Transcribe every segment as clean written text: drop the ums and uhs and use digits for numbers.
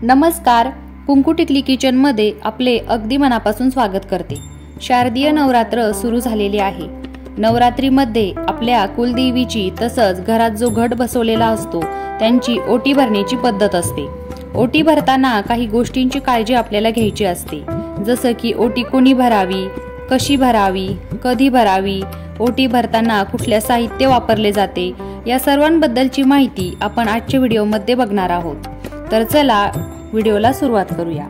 नमस्कार, कुंकू टिकली किचनमध्ये आपले अगदी मनापासून स्वागत करते। शारदीय नवरात्र सुरू झालेली आहे। नवरात्रीमध्ये आपल्या कुलदेवीची तसंच घरात जो घट बसवलेला असतो त्यांची ओटी भरण्याची पद्धत असते। ओटी भरताना काही गोष्टींची काळजी आपल्याला घ्यायची असते, जसं की ओटी कोणी भरावी, कशी भरावी, कधी भरावी, ओटी भरताना कुठले साहित्य वापरले जाते, या सर्वांबद्दलची माहिती आपण आजच्या व्हिडिओमध्ये बघणार आहोत। तर चला व्हिडिओला सुरुवात करूया।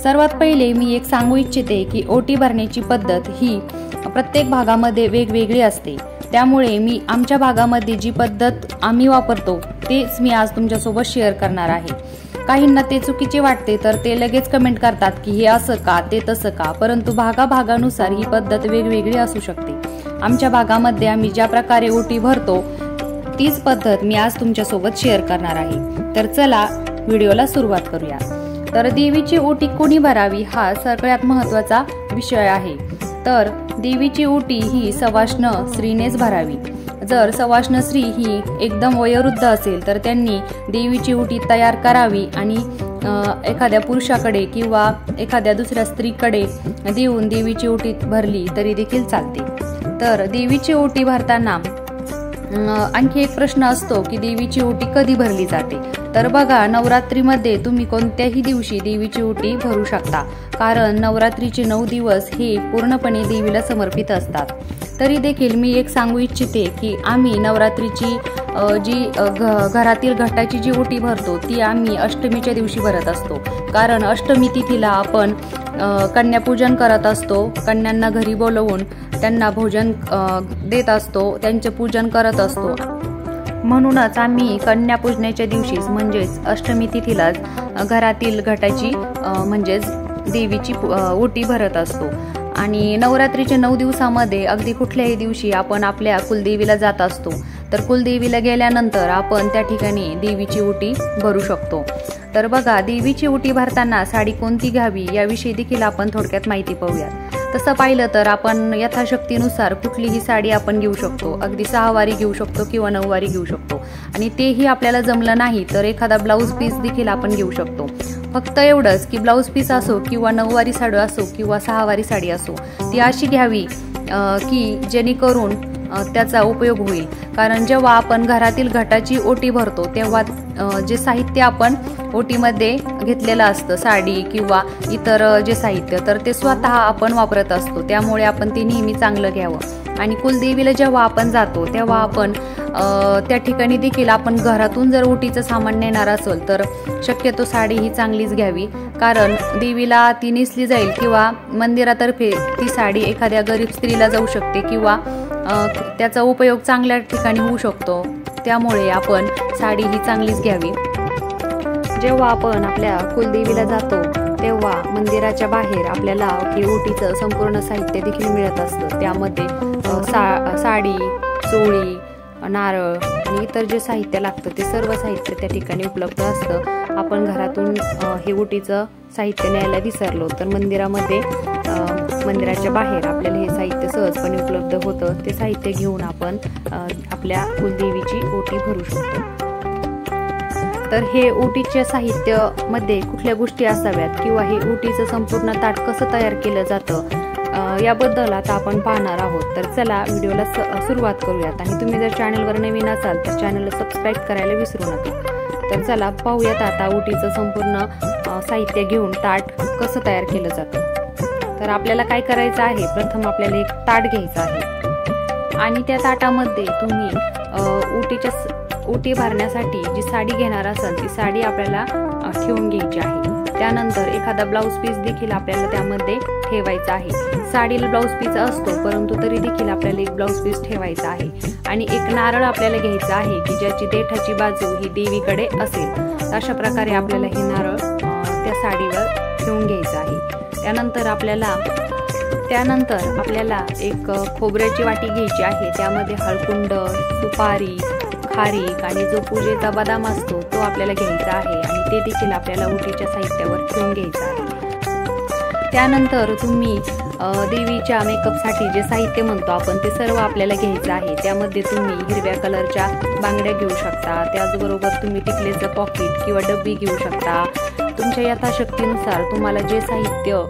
सर्वात पहिले मी एक सांगू इच्छिते की ओटी भरण्याची पद्धत ही प्रत्येक भागामध्ये वेगवेगळी असते, त्यामुळे मी आमच्या भागामध्ये जी पद्धत आम्ही वापरतो तेच मी आज तुमच्यासोबत शेअर करणार आहे। काहींना ते चुकीचे वाटते तर ते लगेच कमेंट करतात की हे असं का, ते तसं का, परंतु भागाभागानुसार ही पद्धत वेगवेगळी असू शकते। आमच्या भागामध्ये आम्ही ज्या प्रकारे ओटी भरतो तीच पद्धत मी आज तुमच्यासोबत शेअर करणार आहे। तर चला व्हिडिओला सुरुवात करूया। तर देवीची ओटी कोणी भरावी हा सगळ्यात महत्त्वाचा विषय आहे। तर देवीची ओटी ही सवाष्ण स्त्रीनेच भरावी। जर सवाष्ण स्त्री ही एकदम वयोवृद्ध असेल तर त्यांनी देवीची ओटी तयार करावी आणि एखाद्या पुरुषाकडे किंवा एखाद्या दुसऱ्या स्त्रीकडे देऊन देवीची ओटी भरली तरी देखील चालते। तर देवीची ओटी भरताना आणखी एक प्रश्न असतो की देवीची ओटी कधी भरली जाते। तर बघा, नवरात्रीमध्ये तुम्ही कोणत्याही दिवशी देवीची ओटी भरू शकता, कारण नवरात्रीचे 9 दिवस हे पूर्णपणे देवीला समर्पित असतात। तरी देखील मी एक सांगू इच्छिते की आम्ही नवरात्रीची जी घरातील घटाची जी ओटी भरतो ती आम्ही अष्टमीच्या दिवशी भरत असतो, कारण अष्टमी तिथीला आपण कन्यापूजन करत असतो। कन्यांना घरी बोलवून त्यांना भोजन देत असतो, त्यांचे पूजन करत असतो। म्हणूनच आम्ही कन्या पूजनाच्या दिवशीच म्हणजेच अष्टमी तिथीलाच घरातील घटाची म्हणजेच देवीची ओटी भरत असतो। आणि नवरात्रीच्या 9 दिवसामध्ये अगदी कुठल्याही दिवशी आपण आपल्या कुलदेवीला जात असतो, तर कुलदेवीला गेल्यानंतर आपण त्या ठिकाणी देवीची ओटी भरू शकतो। तर बघा, देवीची ओटी भरताना साडी कोणती घ्यावी याविषयी देखील आपण थोडक्यात माहिती पाहूया। तसं पाहिलं तर आपण यथाशक्तीनुसार कुठलीही साडी आपण घेऊ शकतो, अगदी 6 वारी घेऊ शकतो किंवा 9 वारी घेऊ शकतो। आणि तेही आपल्याला जमलं नाही तर एखादा ब्लाऊज पीस देखील आपण घेऊ शकतो। फक्त एवढंच की ब्लाऊज पीस असो किंवा 9 वारी साडी असो किंवा 6 वारी साडी असो, ती अशी घ्यावी की जेणेकरून त्याचा उपयोग होईल। कारण जेव्हा आपण घरातील घटाची ओटी भरतो तेव्हा जे साहित्य आपण ओटीमध्ये घेतलेलं असतं, साडी किंवा इतर जे साहित्य, तर ते स्वतः आपण वापरत असतो, त्यामुळे आपण ते नेहमी चांगलं घ्यावं। आणि कुलदेवीला जेव्हा आपण जातो तेव्हा आपण त्या ठिकाणी देखील आपण घरातून जर ओटीचं सामान नेणार असेल तर शक्यतो साडी ही चांगलीच घ्यावी, कारण देवीला ती नेसली जाईल किंवा मंदिरातर्फे ती साडी एखाद्या गरीब स्त्रीला जाऊ शकते किंवा त्याचा उपयोग चांगल्या ठिकाणी होऊ शकतो, त्यामुळे आपण साडी ही चांगलीच घ्यावी। जेव्हा आपण आपल्या कुलदेवीला जातो तेव्हा मंदिराच्या बाहेर आपल्याला हे ओटीचं संपूर्ण साहित्य देखील मिळत असतं। त्यामध्ये साडी, चोळी, नारळ आणि इतर जे साहित्य लागतं ते सर्व साहित्य त्या ठिकाणी उपलब्ध असतं। आपण घरातून हे ओटीचं साहित्य न्यायला विसरलो तर मंदिराच्या बाहेर आपल्याला हे साहित्य सहजपणे उपलब्ध होतं। ते साहित्य घेऊन आपण आपल्या कुलदेवीची ओटी भरू शकतो। तर हे ओटीच्या साहित्य मध्ये कुठल्या गोष्टी असाव्यात किंवा हे ओटीचं संपूर्ण ताट कसं तयार केलं जातं याबद्दल आता आपण पाहणार आहोत। तर चला व्हिडिओला सुरुवात करूयात। आणि तुम्ही जर चॅनलवर नवीन असाल तर चॅनलला सबस्क्राईब करायला विसरू नका। तर चला पाहूयात आता ओटीचं संपूर्ण साहित्य घेऊन ताट कसं तयार केलं जातं। तर आपल्याला काय करायचं आहे, प्रथम आपल्याला एक ताट घ्यायचं आहे आणि त्या ताटामध्ये तुम्ही ओटी भरण्यासाठी जी साडी घेणार असाल ती साडी आपल्याला ठेवून घ्यायची आहे। त्यानंतर एखादा ब्लाऊज पीस देखील आपल्याला त्यामध्ये ठेवायचा आहे। साडीला ब्लाऊज पीस असतो परंतु तरी देखील आपल्याला एक ब्लाऊज पीस ठेवायचा आहे। आणि एक नारळ आपल्याला घ्यायचा आहे की ज्याची देठाची बाजू ही देवीकडे असेल, अशा प्रकारे आपल्याला हे नारळ त्या साडीवर ठेवून घ्यायचं आहे। त्यानंतर आपल्याला एक खोबऱ्याची वाटी घ्यायची आहे, त्यामध्ये हळकुंड, सुपारी, खारीक आणि जो पूजेचा बदाम असतो तो आपल्याला घ्यायचा आहे आणि ते देखील आपल्याला ओटीच्या साहित्यावर ठेवून घ्यायचं आहे। त्यानंतर तुम्ही देवीच्या मेकअपसाठी जे साहित्य म्हणतो आपण ते सर्व आपल्याला घ्यायचं आहे। त्यामध्ये तुम्ही हिरव्या कलरच्या बांगड्या घेऊ शकता, त्याचबरोबर तुम्ही टिकलेचं पॉकेट किंवा डब्बी घेऊ शकता, तुमच्या यथाशक्तीनुसार तुम्हाला जे साहित्य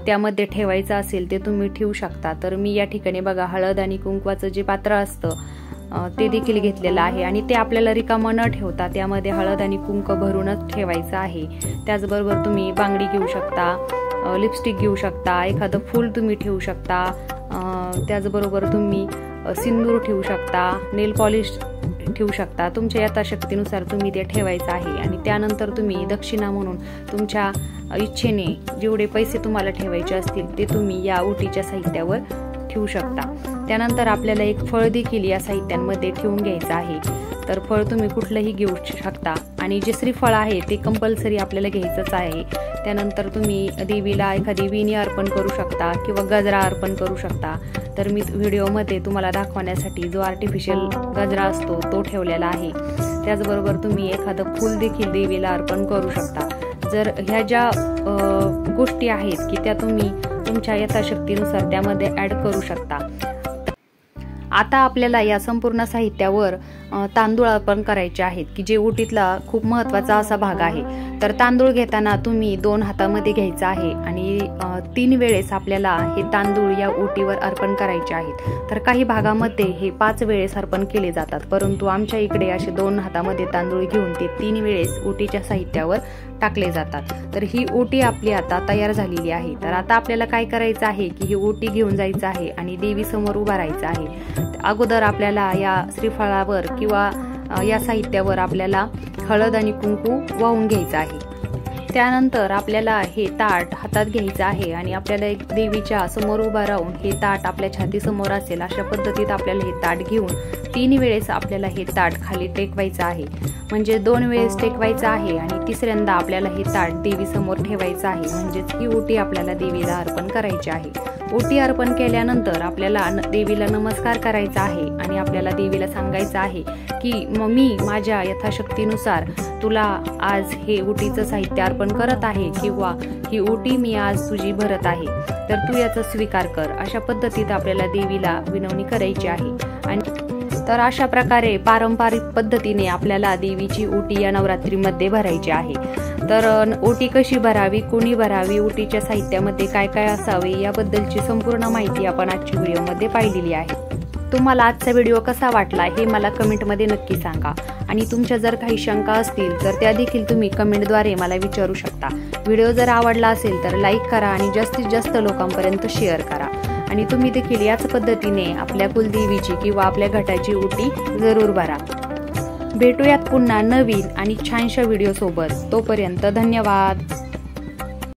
त्यामध्ये ठेवायचं असेल ते तुम्ही ठेवू शकता। तर मी या ठिकाणी बघा हळद आणि कुंकवाचं जे पात्र असतं ते देखील घेतलेलं आहे आणि ते आपल्याला रिकामं न ठेवता त्यामध्ये हळद आणि कुंक भरूनच ठेवायचं आहे। त्याचबरोबर तुम्ही बांगडी घेऊ शकता, लिपस्टिक घेऊ शकता, एखादं फूल तुम्ही ठेवू शकता, त्याचबरोबर तुम्ही सिंदूर ठेवू शकता, नेल पॉलिश ठेवू शकता। तुमच्या यथाशक्तीनुसार तुम्ही ते ठेवायचं आहे आणि त्यानंतर तुम्ही दक्षिणा म्हणून तुमच्या इच्छेने जेवढे पैसे तुम्हाला ठेवायचे असतील ते तुम्ही या ओटीच्या साहित्यावर ठेवू शकता। त्यानंतर आपल्याला एक फळ देखील या साहित्यांमध्ये ठेवून घ्यायचं आहे। तर फळ तुम्ही कुठलंही घेऊ शकता आणि जे श्रीफळ आहे ते कंपल्सरी आपल्याला घ्यायचंच आहे। त्यानंतर तुम्ही देवीला एखादी वेणी अर्पण करू शकता किंवा गजरा अर्पण करू शकता। तर मी व्हिडिओमध्ये तुम्हाला दाखवण्यासाठी जो आर्टिफिशियल गजरा असतो तो ठेवलेला आहे। त्याचबरोबर तुम्ही एखादं फूल देखील देवीला अर्पण करू शकता। जर ह्या ज्या गोष्टी आहेत की त्या तुम्ही तुमच्या यथाशक्तीनुसार त्यामध्ये ॲड करू शकता। आता आपल्याला या संपूर्ण साहित्यावर तांदूळ अर्पण करायचे आहेत की जे ओटीतला खूप महत्त्वाचा असा भाग आहे। तर तांदूळ घेताना तुम्ही 2 हातामध्ये घ्यायचा आहे आणि 3 वेळेस आपल्याला हे तांदूळ या ओटीवर अर्पण करायचे आहेत। तर काही भागामध्ये हे 5 वेळेस अर्पण केले जातात, परंतु आमच्या इकडे असे 2 हातामध्ये तांदूळ घेऊन ते 3 वेळेस ओटीच्या साहित्यावर टाकले जातात। तर ही ओटी आपली आता तयार झालेली आहे। तर आता आपल्याला काय करायचं आहे की ही ओटी घेऊन जायचं आहे आणि देवी समोर उभा राहायचं आहे। अगोदर आपल्याला या श्रीफळावर किंवा या साहित्यावर आपल्याला हळद आणि कुंकू वाहून घ्यायचं आहे। त्यानंतर आपल्याला हे ताट हातात घ्यायचं आहे आणि आपल्याला एक देवीच्या समोर उभा राहून हे ताट आपल्या छातीसमोर असेल अशा पद्धतीत आपल्याला हे ताट घेऊन 3 वेळेस आपल्याला हे ताट खाली टेकवायचं आहे। म्हणजे 2 वेळेस टेकवायचं आहे आणि तिसऱ्यांदा आपल्याला हे ताट देवी समोर ठेवायचं आहे। म्हणजेच ही ओटी आपल्याला देवीला अर्पण करायची आहे। ओटी अर्पण केल्यानंतर आपल्याला देवीला नमस्कार करायचा आहे आणि आपल्याला देवीला सांगायचं आहे की मी माझ्या यथाशक्तीनुसार तुला आज हे ओटीचं साहित्य अर्पण करत आहे किंवा ही ओटी मी आज तुझी भरत आहे, तर तू याचा स्वीकार कर। अशा पद्धतीत आपल्याला देवीला विनवणी करायची आहे। आणि तर अशा प्रकारे पारंपरिक पद्धतीने आपल्याला देवीची ओटी या नवरात्रीमध्ये भरायची आहे। तर ओटी कशी भरावी, कोणी भरावी, ओटीच्या साहित्यामध्ये काय काय असावे याबद्दलची संपूर्ण माहिती आपण आजच्या व्हिडिओमध्ये पाहिलेली आहे। तुम्हाला आजचा व्हिडिओ कसा वाटला हे मला कमेंटमध्ये नक्की सांगा आणि तुमच्या जर काही शंका असतील तर त्या देखील तुम्ही कमेंटद्वारे मला विचारू शकता। व्हिडिओ जर आवडला असेल तर लाईक करा आणि जास्तीत जास्त लोकांपर्यंत शेअर करा आणि तुम्ही देखील याच पद्धतीने आपल्या कुलदेवीची किंवा आपल्या घटाची ओटी जरूर भरा। भेटूयात पुन्हा नवीन आणि छानशा व्हिडिओ सोबत। तोपर्यंत धन्यवाद।